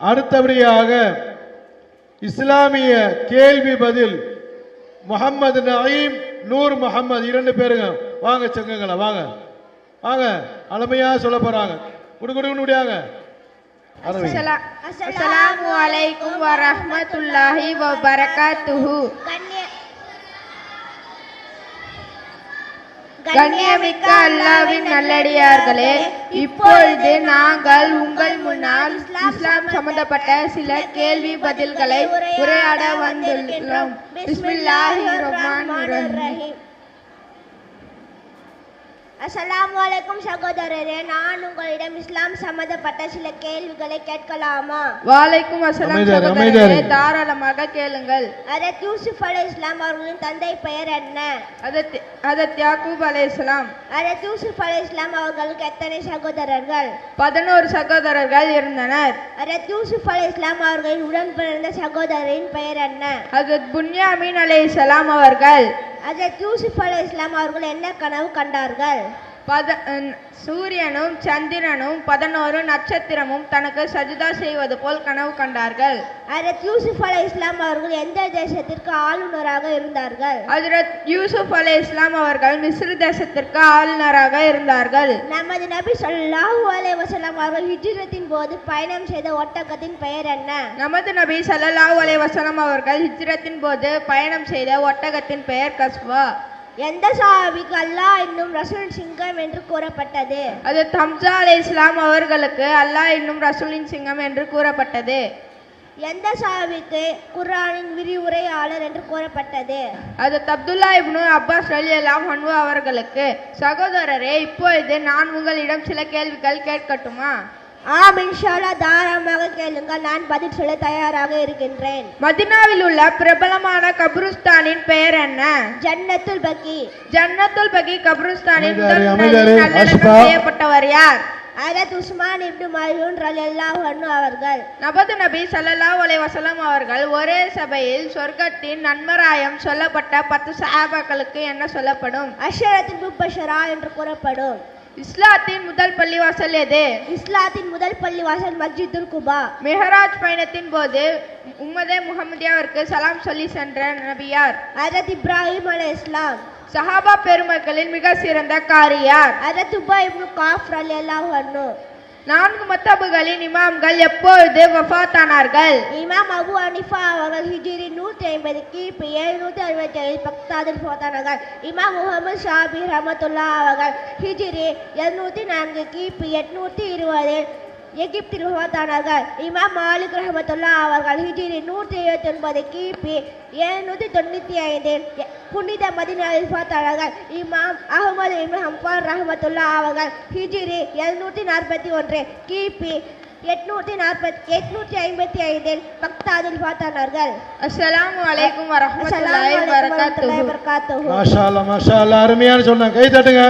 அடுத்தபடியாக இஸ்லாமிய கேள்வி பதில் முகமது நயீம், நூர் முகமது, 2 பேருங்க. வாங்க சங்கங்களா, வாங்க வாங்க, அருமையா சொல்ல போறாங்க. குடுகுடுன்னு முடியாங்க. அஸ்ஸலாமு அலைக்கும் வரஹ்மத்துல்லாஹி வபரகாத்துஹு. கண்ணியமிக்க அல்லாஹ்வின் நல்லடியார்களே, இப்பொழுது நாங்கள் உங்கள் முன்னால் இஸ்லாம் சம்பந்தப்பட்ட சில கேள்வி பதில்களை உரையாட வந்துள்ளோம். பிஸ்மில்லாஹிர் ரஹ்மானிர் ரஹீம். அஸ்ஸலாமு அலைக்கும் சகோதரரே, நான் உங்களிடம் இஸ்லாம் சம்பந்தப்பட்ட சில கேள்விகளை கேட்கலாமா? வலைக்கும் அஸ்ஸலாம் சகோதரரே, தாராளமாக கேளுங்கள். ஹஜ்ரத் யூசுப் அலைஹிஸ்ஸலாம் அவர்களின் தந்தை பெயர் என்ன? ஹஜ்ரத் யாக்கூப் அலைஹிஸ்ஸலாம். ஹஜ்ரத் யூசுப் அலைஹிஸ்ஸலாம் அவர்களுக்கு எத்தனை சகோதரர்கள்? 11 சகோதரர்கள் இருந்தனர். ஹஜ்ரத் யூசுப் அலைஹிஸ்ஸலாம் அவர்களின் உடன் பிறந்த சகோதரின் பெயர் என்ன? ஹஜ்ரத் புன்யாமீன் அலைஹிஸ்ஸலாம் அவர்கள். ஹஜ்ரத் யூசுப் அலைஹிஸ்ஸலாம் அவர்கள் என்ன கனவு கண்டார்கள்? சூரியனும் சந்திரனும் 11 நட்சத்திரமும் தனக்கு சஜிதா செய்வது போல் கனவு கண்டார்கள். ஹஜ்ரத் யூசுப் அலைஹிஸ்ஸலாம் அவர்கள் எந்த தேசத்திற்கு ஆளுநராக இருந்தார்கள்? ஹஜ்ரத் யூசுப் அலைஹிஸ்ஸலாம் அவர்கள் மிஸ்ர் தேசத்திற்கு ஆளுநராக இருந்தார்கள். நமது நபி ஸல்லல்லாஹு அலைஹி வஸல்லம் அவர்கள் ஹிஜ்ரத்தின் போது பயணம் செய்த ஒட்டகத்தின் பெயர் என்ன? நமது நபி ஸல்லல்லாஹு அலைஹி வஸல்லம் அவர்கள் ஹிஜ்ரத்தின் போது பயணம் செய்த ஒட்டகத்தின் பெயர் கஸ்வா. எந்த சஹாபிக்கு அல்லாஹ் என்னும் ரசூல் சிங்கம் என்று கூறப்பட்டது? அது ஹம்ஸா அலைஹிஸ்ஸலாம் அவர்களுக்கு அல்லாஹ் என்னும் ரசூலின் சிங்கம் என்று கூறப்பட்டது. எந்த சஹாபிக்கு குர்ஆனின் விரிவுரையாளர் என்று கூறப்பட்டது? அது அப்துல்லா இப்னு அப்பாஸ் ரலியல்லாஹு அன்ஹு அவர்களுக்கு. சகோதரரே, இப்பொழுது நான் உங்களிடம் சில கேள்விகள் கேட்கட்டுமா? ஆம், இன்ஷா அல்லாஹ், தாராளமாக கேளுங்கள். நான் பதில் சொல்ல தயாராக இருக்கின்றேன். மதீனாவில் உள்ள பிரபலமான கப்ருஸ்தானின் பெயர் என்ன? ஜன்னத்துல் பக்கி. ஜன்னத்துல் பக்கி கப்ருஸ்தானின் நல்லடக்கம் செய்யப்பட்டவர் யார்? ஹஜ்ரத் உஸ்மான் இப்னு மல்ஊன் ரலியல்லாஹு அன்ஹு அவர்கள். நமது நபி ஸல்லல்லாஹு அலைஹி வஸல்லம் அவர்கள் ஒரே சபையில் சொர்க்கத்தின் நன்மராயம் சொல்லப்பட்ட 10 சஹாபாக்களுக்கு என்ன சொல்லப்படும்? அஷ்ஷரத்துல் முபஷ்ஷரா என்று கூறப்படும். இஸ்லாத்தின் முதல் பள்ளிவாசல் எது? இஸ்லாத்தின் முதல் பள்ளிவாசல் மஸ்ஜிதுல் குபா. மெஹராஜ் பயணத்தின் போது உம்மதே முஹம்மதியாவிற்கு சலாம் சொல்லி சென்ற நபி யார்? ஹஜ்ரத் இப்ராஹிம் அலைஹிஸ்ஸலாம். சஹாபா பெருமக்களில் மிக சிறந்த காரி யார்? ஹஜ்ரத் உபை இப்னு காஃப் ரலியல்லாஹு அன்ஹு. 4 மத்தபுகளின் இமாம்கள் எப்பொழுது வஃபாத்தானார்கள்? இமாம் அபு ஹனீஃபா அவர்கள் ஹிஜ்ரி 150 கிபி 767 பக்தாதில் வஃபாத்தானார்கள். இமாம் முஹம்மது ஷாபி ரஹ்மத்துல்லாஹ் அவர்கள் ஹிஜ்ரி 204 கிபி 820 எகிப்தில் வஃபாத்தானார்கள். இமாம் மாலிக் ரஹ்மத்துல்லாஹ் அவர்கள் ஹிஜ்ரி 179 கிபி 795 புனித மதீனாவில் வஃபாத்தானார்கள். இமாம் அஹ்மது இப்னு ஹம்பல் ரஹ்மத்துல்லாஹ் அவர்கள் ஹிஜ்ரி 741 கிபி 855 பக்தாதில் வஃபாத்தானார்கள். அஸ்ஸலாமு அலைக்கும் வரஹ்மத்துல்லாஹி வபரகாத்துஹு. மாஷா அல்லாஹ், மாஷா அல்லாஹ், அருமையான சொன்னாங்க. கை தட்டுங்க.